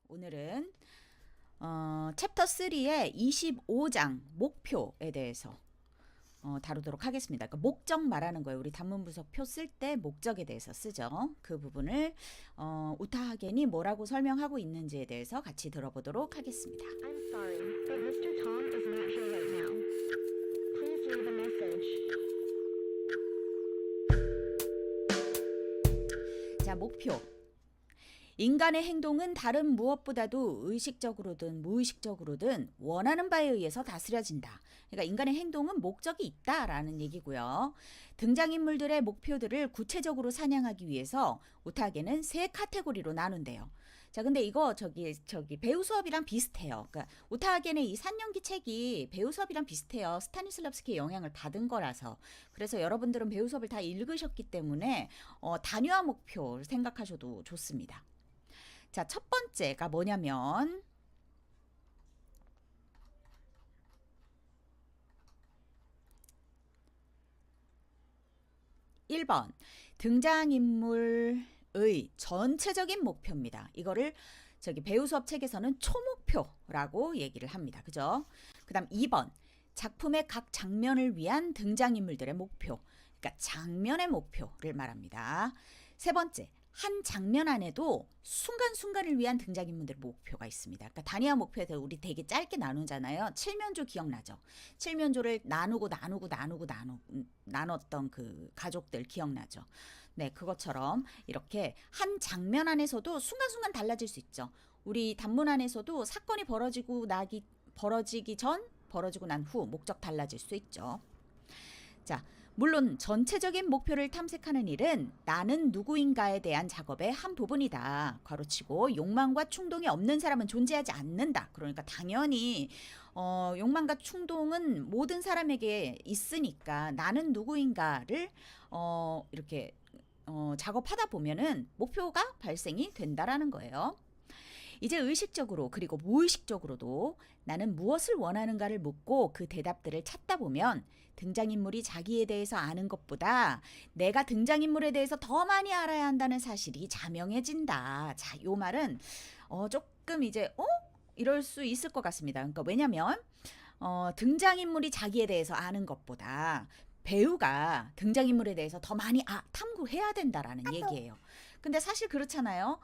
오늘은 챕터 3의 25장 목표에 대해서 다루도록 하겠습니다. 그러니까 목적 말하는 거예요. 우리 단문 분석 표 쓸 때 목적에 대해서 쓰죠. 그 부분을 우타 하겐이 뭐라고 설명하고 있는지에 대해서 같이 들어보도록 하겠습니다. I'm sorry, but Mr. Tom is not here right now. Please leave a message. 자, 목표. 인간의 행동은 다른 무엇보다도 의식적으로든 무의식적으로든 원하는 바에 의해서 다스려진다. 그러니까 인간의 행동은 목적이 있다라는 얘기고요. 등장인물들의 목표들을 구체적으로 사냥하기 위해서 우타하겐은 세 카테고리로 나눈대요. 자, 근데 이거 저기 배우 수업이랑 비슷해요. 그러니까 우타하겐의 이 산연기 책이 배우 수업이랑 비슷해요. 스타니슬랍스키의 영향을 받은 거라서. 그래서 여러분들은 배우 수업을 다 읽으셨기 때문에 단위화 목표를 생각하셔도 좋습니다. 자, 첫 번째가 뭐냐면 1번 등장인물의 전체적인 목표입니다. 이거를 배우 수업 책에서는 초목표라고 얘기를 합니다. 그죠? 그 다음 2번 작품의 각 장면을 위한 등장인물들의 목표, 그러니까 장면의 목표를 말합니다. 세 번째, 한 장면 안에도 순간순간을 위한 등장인물들의 목표가 있습니다. 그러니까 단위화 목표에서 우리 되게 짧게 나누잖아요. 칠면조 기억나죠? 칠면조를 나눴던 그 가족들 기억나죠? 네, 그것처럼 이렇게 한 장면 안에서도 순간순간 달라질 수 있죠. 우리 단문 안에서도 사건이 벌어지기 전, 벌어지고 난 후 목적 달라질 수 있죠. 자, 물론 전체적인 목표를 탐색하는 일은 나는 누구인가에 대한 작업의 한 부분이다. 괄호치고 욕망과 충동이 없는 사람은 존재하지 않는다. 그러니까 당연히 욕망과 충동은 모든 사람에게 있으니까 나는 누구인가를 이렇게 작업하다 보면은 목표가 발생이 된다라는 거예요. 이제 의식적으로 그리고 무의식적으로도 나는 무엇을 원하는가를 묻고 그 대답들을 찾다 보면 등장인물이 자기에 대해서 아는 것보다 내가 등장인물에 대해서 더 많이 알아야 한다는 사실이 자명해진다. 자, 요 말은 조금 이제 이럴 수 있을 것 같습니다. 그러니까 왜냐면 등장인물이 자기에 대해서 아는 것보다 배우가 등장인물에 대해서 더 많이 탐구해야 된다라는 얘기예요. 근데 사실 그렇잖아요.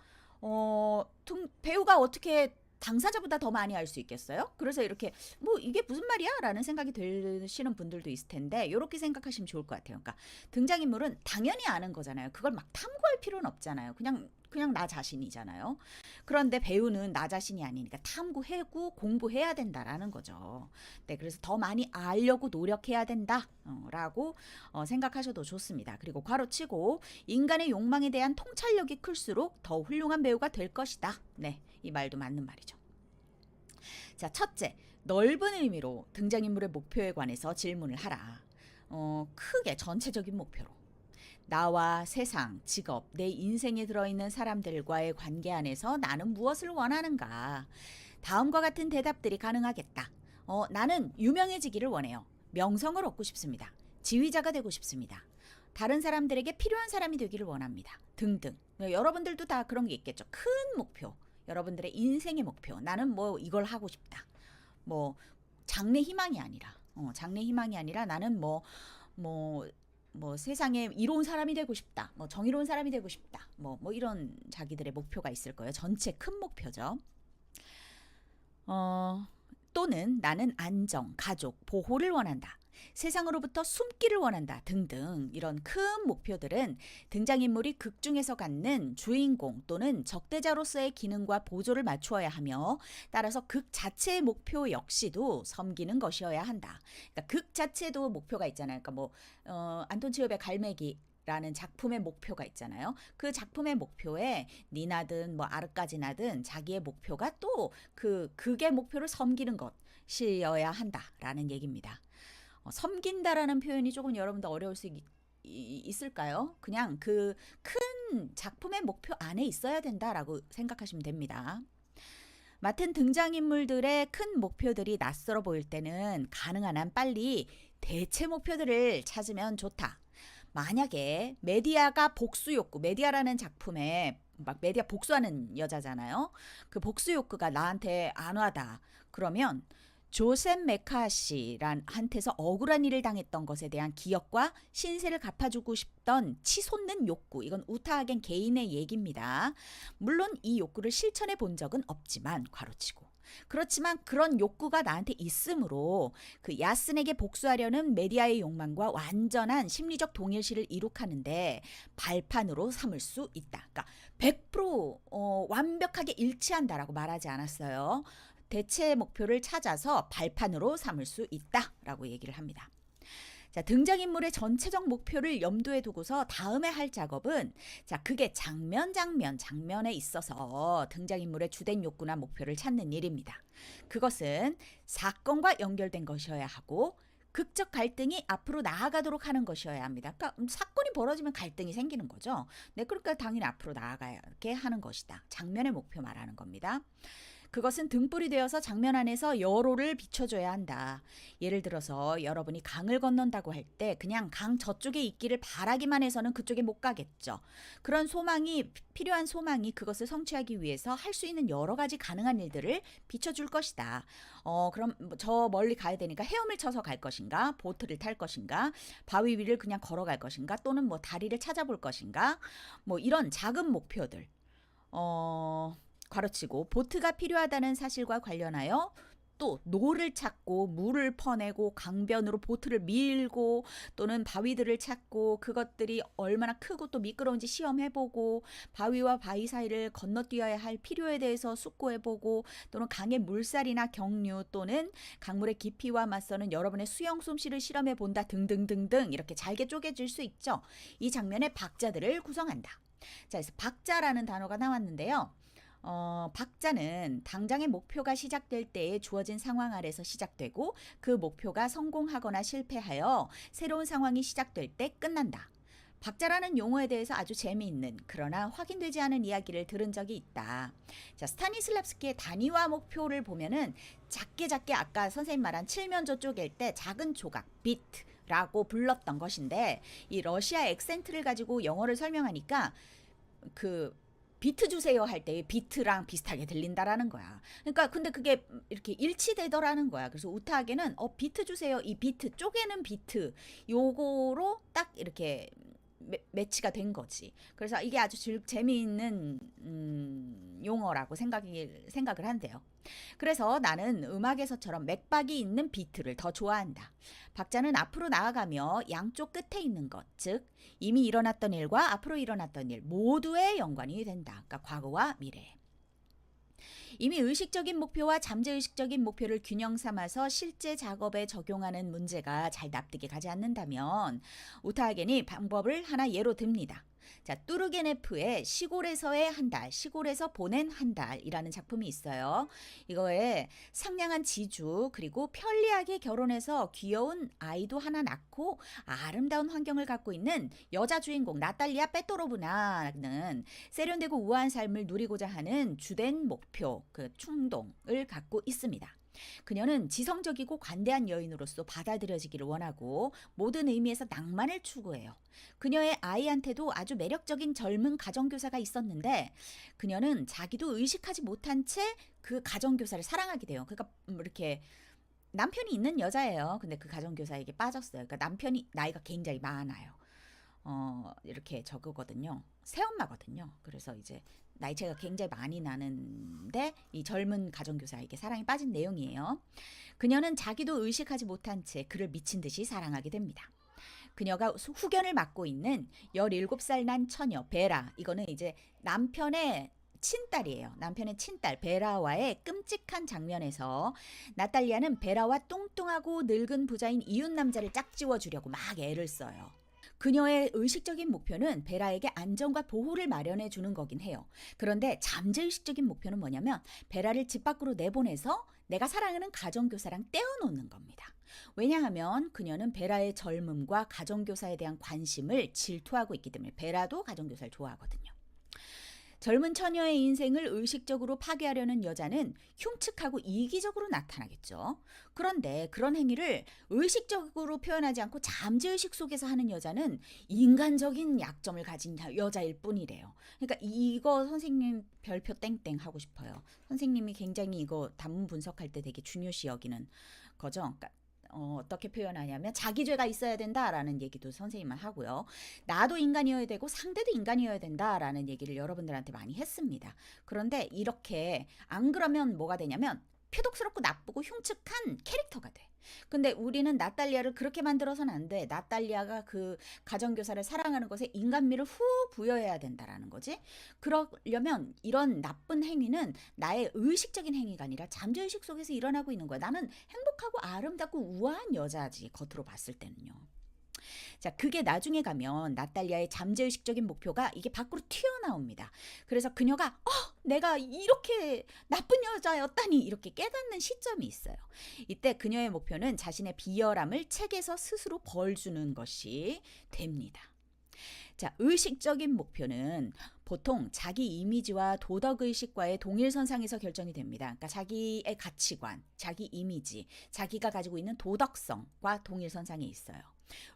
배우가 어떻게 당사자보다 더 많이 알 수 있겠어요? 그래서 이렇게 뭐 이게 무슨 말이야? 라는 생각이 드시는 분들도 있을 텐데 이렇게 생각하시면 좋을 것 같아요. 그러니까 등장인물은 당연히 아는 거잖아요. 그걸 막 탐구할 필요는 없잖아요. 그냥 나 자신이잖아요. 그런데 배우는 나 자신이 아니니까 탐구하고 공부해야 된다라는 거죠. 네, 그래서 더 많이 알려고 노력해야 된다라고 생각하셔도 좋습니다. 그리고 괄호치고 인간의 욕망에 대한 통찰력이 클수록 더 훌륭한 배우가 될 것이다. 네, 이 말도 맞는 말이죠. 자, 첫째, 넓은 의미로 등장인물의 목표에 관해서 질문을 하라. 크게 전체적인 목표로. 나와 세상, 직업, 내 인생에 들어있는 사람들과의 관계 안에서 나는 무엇을 원하는가? 다음과 같은 대답들이 가능하겠다. 나는 유명해지기를 원해요. 명성을 얻고 싶습니다. 지휘자가 되고 싶습니다. 다른 사람들에게 필요한 사람이 되기를 원합니다. 등등. 여러분들도 다 그런 게 있겠죠. 큰 목표. 여러분들의 인생의 목표. 나는 뭐 이걸 하고 싶다. 뭐 장래 희망이 아니라 나는 뭐 세상에 이로운 사람이 되고 싶다. 뭐 정의로운 사람이 되고 싶다. 뭐 이런 자기들의 목표가 있을 거예요. 전체 큰 목표죠. 또는 나는 안정, 가족, 보호를 원한다. 세상으로부터 숨기를 원한다. 등등 이런 큰 목표들은 등장인물이 극 중에서 갖는 주인공 또는 적대자로서의 기능과 보조를 맞추어야 하며 따라서 극 자체의 목표 역시도 섬기는 것이어야 한다. 그러니까 극 자체도 목표가 있잖아요. 그러니까 뭐 안톤 치읓의 갈매기 라는 작품의 목표가 있잖아요. 그 작품의 목표에 니나든 뭐 아르까지나든 자기의 목표가 또 극의 목표를 섬기는 것이어야 한다라는 얘기입니다. 섬긴다라는 표현이 조금 여러분들 어려울 수 있을까요? 그냥 그 큰 작품의 목표 안에 있어야 된다라고 생각하시면 됩니다. 맡은 등장인물들의 큰 목표들이 낯설어 보일 때는 가능한 한 빨리 대체 목표들을 찾으면 좋다. 만약에 메디아라는 작품의 막 메디아 복수하는 여자잖아요. 그 복수 욕구가 나한테 안 와다. 그러면 조셉 메카시란 한테서 억울한 일을 당했던 것에 대한 기억과 신세를 갚아주고 싶던 치솟는 욕구. 이건 우타하겐 개인의 얘기입니다. 물론 이 욕구를 실천해 본 적은 없지만 괄호치고. 그렇지만 그런 욕구가 나한테 있으므로 그 야슨에게 복수하려는 메디아의 욕망과 완전한 심리적 동일시를 이룩하는데 발판으로 삼을 수 있다. 그러니까 100% 완벽하게 일치한다라고 말하지 않았어요. 대체 목표를 찾아서 발판으로 삼을 수 있다라고 얘기를 합니다. 자, 등장인물의 전체적 목표를 염두에 두고서 다음에 할 작업은 자, 그게 장면에 있어서 등장인물의 주된 욕구나 목표를 찾는 일입니다. 그것은 사건과 연결된 것이어야 하고 극적 갈등이 앞으로 나아가도록 하는 것이어야 합니다. 그러니까 사건이 벌어지면 갈등이 생기는 거죠. 네, 그러니까 당연히 앞으로 나아가게 하는 것이다. 장면의 목표 말하는 겁니다. 그것은 등불이 되어서 장면 안에서 여로를 비춰줘야 한다. 예를 들어서 여러분이 강을 건넌다고 할 때 그냥 강 저쪽에 있기를 바라기만 해서는 그쪽에 못 가겠죠. 그런 필요한 소망이 그것을 성취하기 위해서 할 수 있는 여러 가지 가능한 일들을 비춰줄 것이다. 그럼 저 멀리 가야 되니까 헤엄을 쳐서 갈 것인가, 보트를 탈 것인가, 바위 위를 그냥 걸어갈 것인가, 또는 뭐 다리를 찾아볼 것인가, 뭐 이런 작은 목표들. 괄호치고 보트가 필요하다는 사실과 관련하여 또 노를 찾고 물을 퍼내고 강변으로 보트를 밀고 또는 바위들을 찾고 그것들이 얼마나 크고 또 미끄러운지 시험해보고 바위와 바위 사이를 건너뛰어야 할 필요에 대해서 숙고해보고 또는 강의 물살이나 경류 또는 강물의 깊이와 맞서는 여러분의 수영 솜씨를 실험해본다 등등등등 이렇게 잘게 쪼개질 수 있죠. 이 장면의 박자들을 구성한다. 자, 그래서 박자라는 단어가 나왔는데요. 박자는 당장의 목표가 시작될 때에 주어진 상황 아래서 시작되고 그 목표가 성공하거나 실패하여 새로운 상황이 시작될 때 끝난다. 박자라는 용어에 대해서 아주 재미있는 그러나 확인되지 않은 이야기를 들은 적이 있다. 자, 스타니슬랍스키의 단위화 목표를 보면은 작게 아까 선생님 말한 칠면조 쪼갤 때 작은 조각, 비트라고 불렀던 것인데 이 러시아 액센트를 가지고 영어를 설명하니까 그 비트 주세요 할 때 비트랑 비슷하게 들린다라는 거야. 그러니까 근데 그게 이렇게 일치되더라는 거야. 그래서 우타하게는 비트 주세요. 이 비트 쪼개는 비트 요거로 딱 이렇게 매치가 된 거지. 그래서 이게 아주 재미있는 용어라고 생각을 한대요. 그래서 나는 음악에서처럼 맥박이 있는 비트를 더 좋아한다. 박자는 앞으로 나아가며 양쪽 끝에 있는 것, 즉 이미 일어났던 일과 앞으로 일어났던 일 모두에 연관이 된다. 그러니까 과거와 미래. 이미 의식적인 목표와 잠재의식적인 목표를 균형 삼아서 실제 작업에 적용하는 문제가 잘 납득이 가지 않는다면 우타하겐이 방법을 하나 예로 듭니다. 자, 뚜르게네프의 시골에서의 한 달, 시골에서 보낸 한 달이라는 작품이 있어요. 이거에 상냥한 지주 그리고 편리하게 결혼해서 귀여운 아이도 하나 낳고 아름다운 환경을 갖고 있는 여자 주인공 나탈리아 빼토로브나는 세련되고 우아한 삶을 누리고자 하는 주된 목표, 그 충동을 갖고 있습니다. 그녀는 지성적이고 관대한 여인으로서 받아들여지기를 원하고 모든 의미에서 낭만을 추구해요. 그녀의 아이한테도 아주 매력적인 젊은 가정교사가 있었는데 그녀는 자기도 의식하지 못한 채 그 가정교사를 사랑하게 돼요. 그러니까 이렇게 남편이 있는 여자예요. 근데 그 가정교사에게 빠졌어요. 그러니까 남편이 나이가 굉장히 많아요. 이렇게 저거거든요. 새엄마거든요. 그래서 이제 나이 차이가 굉장히 많이 나는데 이 젊은 가정교사에게 사랑에 빠진 내용이에요. 그녀는 자기도 의식하지 못한 채 그를 미친 듯이 사랑하게 됩니다. 그녀가 후견을 맡고 있는 17살 난 처녀 베라, 이거는 이제 남편의 친딸이에요. 남편의 친딸 베라와의 끔찍한 장면에서 나탈리아는 베라와 뚱뚱하고 늙은 부자인 이웃 남자를 짝지워 주려고 막 애를 써요. 그녀의 의식적인 목표는 베라에게 안전과 보호를 마련해 주는 거긴 해요. 그런데 잠재의식적인 목표는 뭐냐면 베라를 집 밖으로 내보내서 내가 사랑하는 가정교사랑 떼어놓는 겁니다. 왜냐하면 그녀는 베라의 젊음과 가정교사에 대한 관심을 질투하고 있기 때문에 베라도 가정교사를 좋아하거든요. 젊은 처녀의 인생을 의식적으로 파괴하려는 여자는 흉측하고 이기적으로 나타나겠죠. 그런데 그런 행위를 의식적으로 표현하지 않고 잠재의식 속에서 하는 여자는 인간적인 약점을 가진 여자일 뿐이래요. 그러니까 이거 선생님 별표 땡땡 하고 싶어요. 선생님이 굉장히 이거 단문 분석할 때 되게 중요시 여기는 거죠. 그러니까 어떻게 표현하냐면 자기죄가 있어야 된다라는 얘기도 선생님은 하고요. 나도 인간이어야 되고 상대도 인간이어야 된다라는 얘기를 여러분들한테 많이 했습니다. 그런데 이렇게 안 그러면 뭐가 되냐면 표독스럽고 나쁘고 흉측한 캐릭터가 돼. 근데 우리는 나탈리아를 그렇게 만들어서는 안 돼. 나탈리아가 그 가정교사를 사랑하는 것에 인간미를 부여해야 된다라는 거지. 그러려면 이런 나쁜 행위는 나의 의식적인 행위가 아니라 잠재의식 속에서 일어나고 있는 거야. 나는 행복하고 아름답고 우아한 여자지, 겉으로 봤을 때는요. 자, 그게 나중에 가면 나탈리아의 잠재의식적인 목표가 이게 밖으로 튀어나옵니다. 그래서 그녀가 내가 이렇게 나쁜 여자였다니 이렇게 깨닫는 시점이 있어요. 이때 그녀의 목표는 자신의 비열함을 책에서 스스로 벌주는 것이 됩니다. 자, 의식적인 목표는 보통 자기 이미지와 도덕의식과의 동일선상에서 결정이 됩니다. 그러니까 자기의 가치관, 자기 이미지, 자기가 가지고 있는 도덕성과 동일선상에 있어요.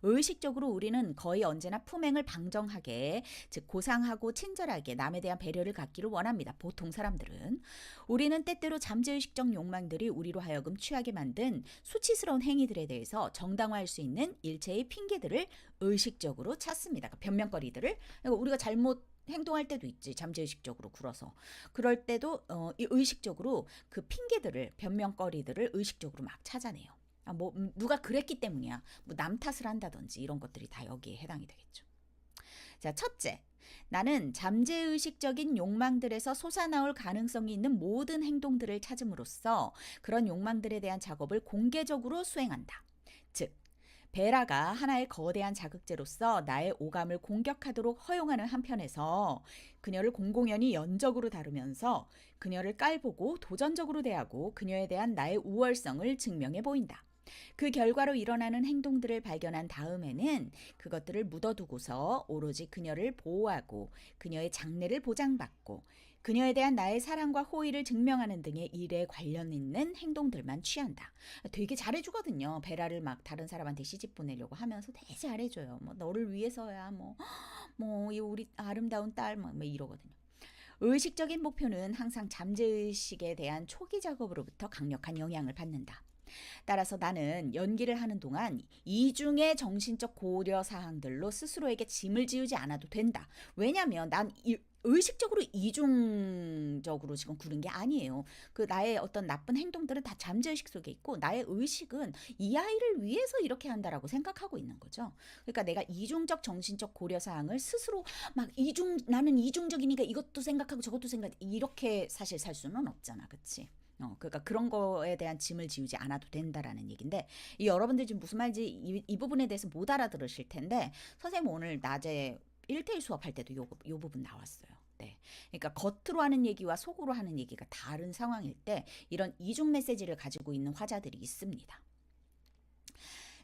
의식적으로 우리는 거의 언제나 품행을 방정하게, 즉 고상하고 친절하게 남에 대한 배려를 갖기를 원합니다. 보통 사람들은. 우리는 때때로 잠재의식적 욕망들이 우리로 하여금 취하게 만든 수치스러운 행위들에 대해서 정당화할 수 있는 일체의 핑계들을 의식적으로 찾습니다. 그러니까 변명거리들을. 그러니까 우리가 잘못 행동할 때도 있지, 잠재의식적으로 굴어서. 그럴 때도 의식적으로 그 핑계들을, 변명거리들을 의식적으로 막 찾아내요. 누가 그랬기 때문이야. 남 탓을 한다든지 이런 것들이 다 여기에 해당이 되겠죠. 자, 첫째, 나는 잠재의식적인 욕망들에서 솟아나올 가능성이 있는 모든 행동들을 찾음으로써 그런 욕망들에 대한 작업을 공개적으로 수행한다. 즉, 베라가 하나의 거대한 자극제로서 나의 오감을 공격하도록 허용하는 한편에서 그녀를 공공연히 연적으로 다루면서 그녀를 깔보고 도전적으로 대하고 그녀에 대한 나의 우월성을 증명해 보인다. 그 결과로 일어나는 행동들을 발견한 다음에는 그것들을 묻어두고서 오로지 그녀를 보호하고 그녀의 장래를 보장받고 그녀에 대한 나의 사랑과 호의를 증명하는 등의 일에 관련 있는 행동들만 취한다. 되게 잘해주거든요. 베라를 막 다른 사람한테 시집 보내려고 하면서 되게 잘해줘요. 너를 위해서야 이 우리 아름다운 딸 뭐 이러거든요. 의식적인 목표는 항상 잠재의식에 대한 초기 작업으로부터 강력한 영향을 받는다. 따라서 나는 연기를 하는 동안 이중의 정신적 고려 사항들로 스스로에게 짐을 지우지 않아도 된다. 왜냐하면 난 의식적으로 이중적으로 지금 구른 게 아니에요. 그 나의 어떤 나쁜 행동들은 다 잠재의식 속에 있고 나의 의식은 이 아이를 위해서 이렇게 한다라고 생각하고 있는 거죠. 그러니까 내가 이중적 정신적 고려 사항을 스스로 나는 이중적이니까 이것도 생각하고 저것도 이렇게 사실 살 수는 없잖아. 그치? 그러니까 그런 거에 대한 짐을 지우지 않아도 된다라는 얘기인데 여러분들 지금 무슨 말인지 이 부분에 대해서 못 알아들으실 텐데 선생님 오늘 낮에 1대1 수업할 때도 요 부분 나왔어요. 네. 그러니까 겉으로 하는 얘기와 속으로 하는 얘기가 다른 상황일 때 이런 이중 메시지를 가지고 있는 화자들이 있습니다.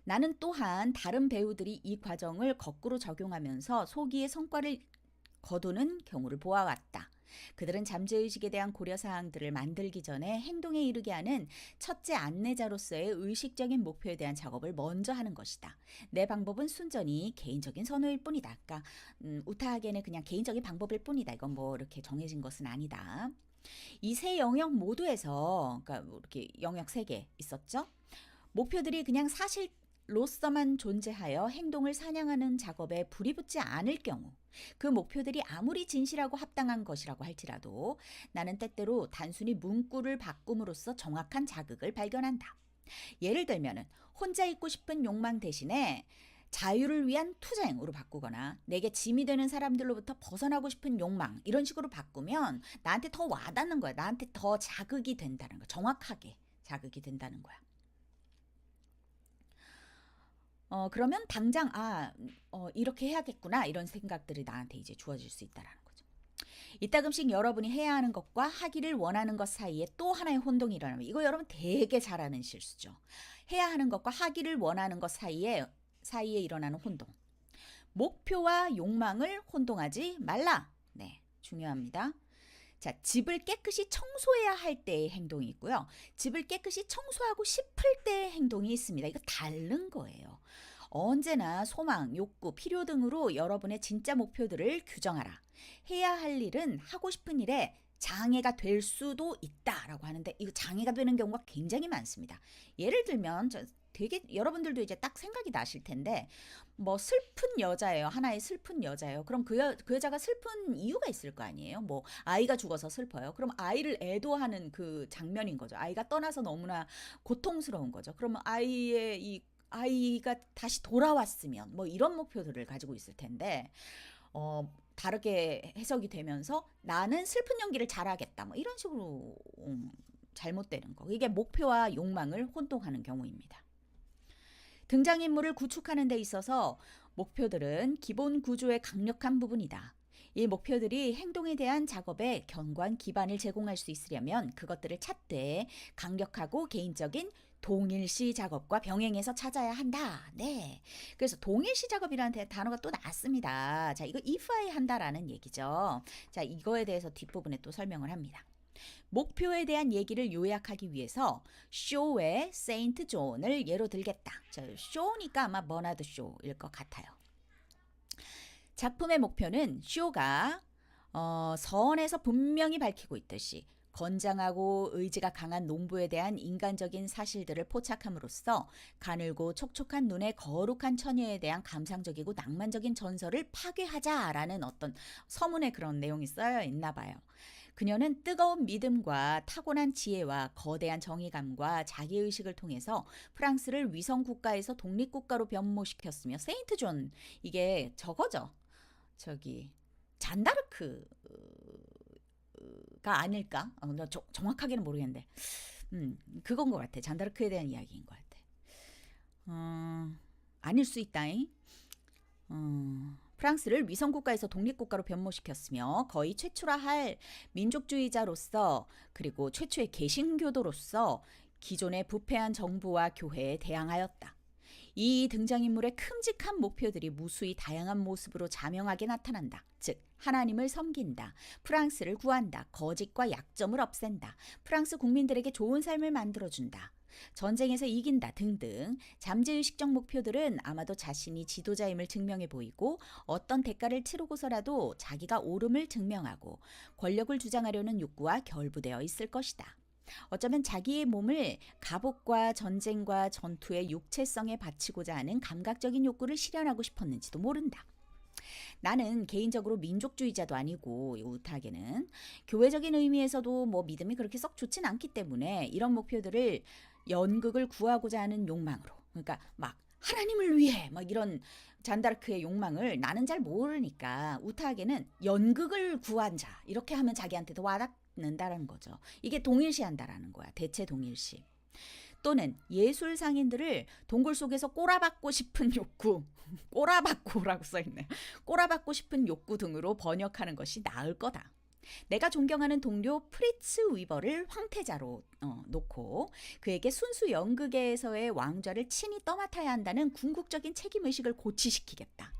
나는 또한 다른 배우들이 이 과정을 거꾸로 적용하면서 소기의 성과를 거두는 경우를 보아왔다. 그들은 잠재의식에 대한 고려사항들을 만들기 전에 행동에 이르게 하는 첫째 안내자로서의 의식적인 목표에 대한 작업을 먼저 하는 것이다. 내 방법은 순전히 개인적인 선호일 뿐이다. 그러니까 우타하게는 그냥 개인적인 방법일 뿐이다. 이건 이렇게 정해진 것은 아니다. 이 세 영역 모두에서 그러니까 이렇게 영역 3개 있었죠. 목표들이 그냥 사실로서만 존재하여 행동을 사냥하는 작업에 불이 붙지 않을 경우 그 목표들이 아무리 진실하고 합당한 것이라고 할지라도 나는 때때로 단순히 문구를 바꿈으로써 정확한 자극을 발견한다. 예를 들면 혼자 있고 싶은 욕망 대신에 자유를 위한 투쟁으로 바꾸거나 내게 짐이 되는 사람들로부터 벗어나고 싶은 욕망 이런 식으로 바꾸면 나한테 더 와닿는 거야. 나한테 더 자극이 된다는 거야. 정확하게 자극이 된다는 거야. 그러면 당장 이렇게 해야겠구나 이런 생각들이 나한테 이제 주어질 수 있다라는 거죠. 이따금씩 여러분이 해야 하는 것과 하기를 원하는 것 사이에 또 하나의 혼동이 일어나면 이거 여러분 되게 잘하는 실수죠. 해야 하는 것과 하기를 원하는 것 사이에 일어나는 혼동. 목표와 욕망을 혼동하지 말라. 네, 중요합니다. 자, 집을 깨끗이 청소해야 할 때의 행동이 있고요. 집을 깨끗이 청소하고 싶을 때의 행동이 있습니다. 이거 다른 거예요. 언제나 소망, 욕구, 필요 등으로 여러분의 진짜 목표들을 규정하라. 해야 할 일은 하고 싶은 일에 장애가 될 수도 있다라고 하는데 이거 장애가 되는 경우가 굉장히 많습니다. 예를 들면 되게 여러분들도 이제 딱 생각이 나실 텐데 뭐 슬픈 여자예요. 하나의 슬픈 여자예요. 그럼 그 여자가 슬픈 이유가 있을 거 아니에요. 뭐 아이가 죽어서 슬퍼요. 그럼 아이를 애도하는 그 장면인 거죠. 아이가 떠나서 너무나 고통스러운 거죠. 그러면 아이가 다시 돌아왔으면 뭐 이런 목표들을 가지고 있을 텐데 다르게 해석이 되면서 나는 슬픈 연기를 잘하겠다. 뭐 이런 식으로 잘못되는 거. 이게 목표와 욕망을 혼동하는 경우입니다. 등장인물을 구축하는 데 있어서 목표들은 기본 구조의 강력한 부분이다. 이 목표들이 행동에 대한 작업에 견고한 기반을 제공할 수 있으려면 그것들을 찾되 강력하고 개인적인 동일시 작업과 병행해서 찾아야 한다. 네. 그래서 동일시 작업이라는 단어가 또 나왔습니다. 자, 이거 ify 한다라는 얘기죠. 자, 이거에 대해서 뒷부분에 또 설명을 합니다. 목표에 대한 얘기를 요약하기 위해서 쇼의 세인트 존을 예로 들겠다. 자, 쇼니까 아마 버나드 쇼일 것 같아요. 작품의 목표는 쇼가 서원에서 분명히 밝히고 있듯이 건장하고 의지가 강한 농부에 대한 인간적인 사실들을 포착함으로써 가늘고 촉촉한 눈의 거룩한 처녀에 대한 감상적이고 낭만적인 전설을 파괴하자라는 어떤 서문에 그런 내용이 쓰여 있나 봐요. 그녀는 뜨거운 믿음과 타고난 지혜와 거대한 정의감과 자기의식을 통해서 프랑스를 위성국가에서 독립국가로 변모시켰으며 세인트 존, 이게 저거죠. 잔다르크가 아닐까? 나 정확하게는 모르겠는데 그건 것 같아. 잔다르크에 대한 이야기인 것 같아. 아닐 수 있다잉. 프랑스를 위성국가에서 독립국가로 변모시켰으며 거의 최초라 할 민족주의자로서 그리고 최초의 개신교도로서 기존의 부패한 정부와 교회에 대항하였다. 이 등장인물의 큼직한 목표들이 무수히 다양한 모습으로 자명하게 나타난다. 즉 하나님을 섬긴다. 프랑스를 구한다. 거짓과 약점을 없앤다. 프랑스 국민들에게 좋은 삶을 만들어준다. 전쟁에서 이긴다 등등 잠재의식적 목표들은 아마도 자신이 지도자임을 증명해 보이고 어떤 대가를 치르고서라도 자기가 옳음을 증명하고 권력을 주장하려는 욕구와 결부되어 있을 것이다. 어쩌면 자기의 몸을 갑옷과 전쟁과 전투의 육체성에 바치고자 하는 감각적인 욕구를 실현하고 싶었는지도 모른다. 나는 개인적으로 민족주의자도 아니고 우타하게는 교회적인 의미에서도 뭐 믿음이 그렇게 썩 좋진 않기 때문에 이런 목표들을 연극을 구하고자 하는 욕망으로, 그러니까 막 하나님을 위해 막 이런 잔다르크의 욕망을 나는 잘 모르니까 우타하게는 연극을 구한 자 이렇게 하면 자기한테 더 와닿는다라는 거죠. 이게 동일시한다라는 거야. 대체 동일시. 또는 예술 상인들을 동굴 속에서 꼬라박고 싶은 욕구, 꼬라박고라고 써있네요. 꼬라박고 싶은 욕구 등으로 번역하는 것이 나을 거다. 내가 존경하는 동료 프리츠 위버를 황태자로 놓고 그에게 순수 연극에서의 왕좌를 친히 떠맡아야 한다는 궁극적인 책임의식을 고취시키겠다.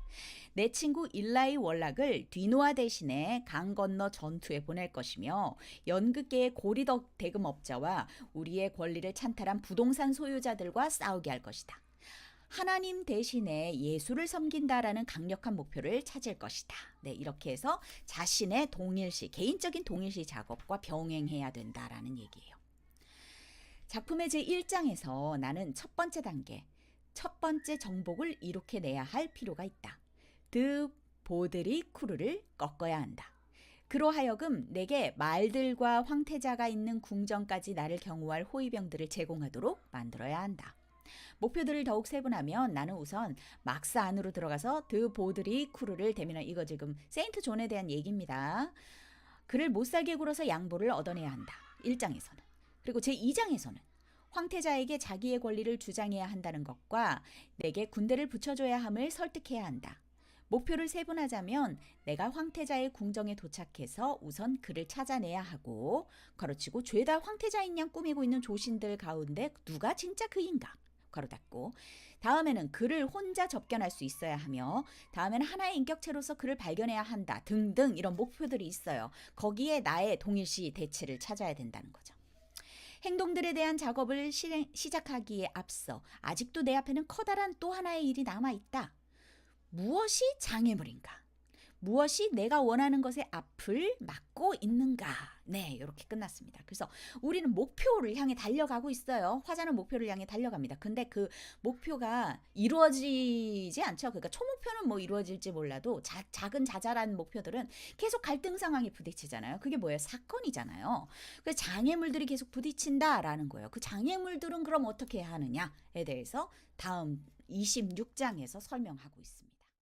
내 친구 일라이 월락을 뒤노아 대신에 강 건너 전투에 보낼 것이며 연극계의 고리덕 대금업자와 우리의 권리를 찬탈한 부동산 소유자들과 싸우게 할 것이다. 하나님 대신에 예수를 섬긴다라는 강력한 목표를 찾을 것이다. 네, 이렇게 해서 자신의 동일시, 개인적인 동일시 작업과 병행해야 된다라는 얘기예요. 작품의 제1장에서 나는 첫 번째 단계, 첫 번째 정복을 이룩해 내야 할 필요가 있다. 드 보드리 쿠르를 꺾어야 한다. 그로 하여금 내게 말들과 황태자가 있는 궁전까지 나를 경호할 호위병들을 제공하도록 만들어야 한다. 목표들을 더욱 세분하면 나는 우선 막스 안으로 들어가서 드 보드리 쿠르를 대면한 이거 지금 세인트 존에 대한 얘기입니다. 그를 못살게 굴어서 양보를 얻어내야 한다. 1장에서는. 그리고 제2장에서는 황태자에게 자기의 권리를 주장해야 한다는 것과 내게 군대를 붙여줘야 함을 설득해야 한다. 목표를 세분하자면 내가 황태자의 궁정에 도착해서 우선 그를 찾아내야 하고 가로치고 죄다 황태자인 양 꾸미고 있는 조신들 가운데 누가 진짜 그인가? 괄호 닫고. 다음에는 그를 혼자 접견할 수 있어야 하며, 다음에는 하나의 인격체로서 그를 발견해야 한다 등등 이런 목표들이 있어요. 거기에 나의 동일시 대체를 찾아야 된다는 거죠. 행동들에 대한 작업을 시작하기에 앞서 아직도 내 앞에는 커다란 또 하나의 일이 남아있다. 무엇이 장애물인가? 무엇이 내가 원하는 것의 앞을 막고 있는가? 네, 이렇게 끝났습니다. 그래서 우리는 목표를 향해 달려가고 있어요. 화자는 목표를 향해 달려갑니다. 근데 그 목표가 이루어지지 않죠. 그러니까 초목표는 뭐 이루어질지 몰라도 작은 자잘한 목표들은 계속 갈등 상황에 부딪히잖아요. 그게 뭐예요? 사건이잖아요. 그 장애물들이 계속 부딪힌다라는 거예요. 그 장애물들은 그럼 어떻게 해야 하느냐에 대해서 다음 26장에서 설명하고 있습니다.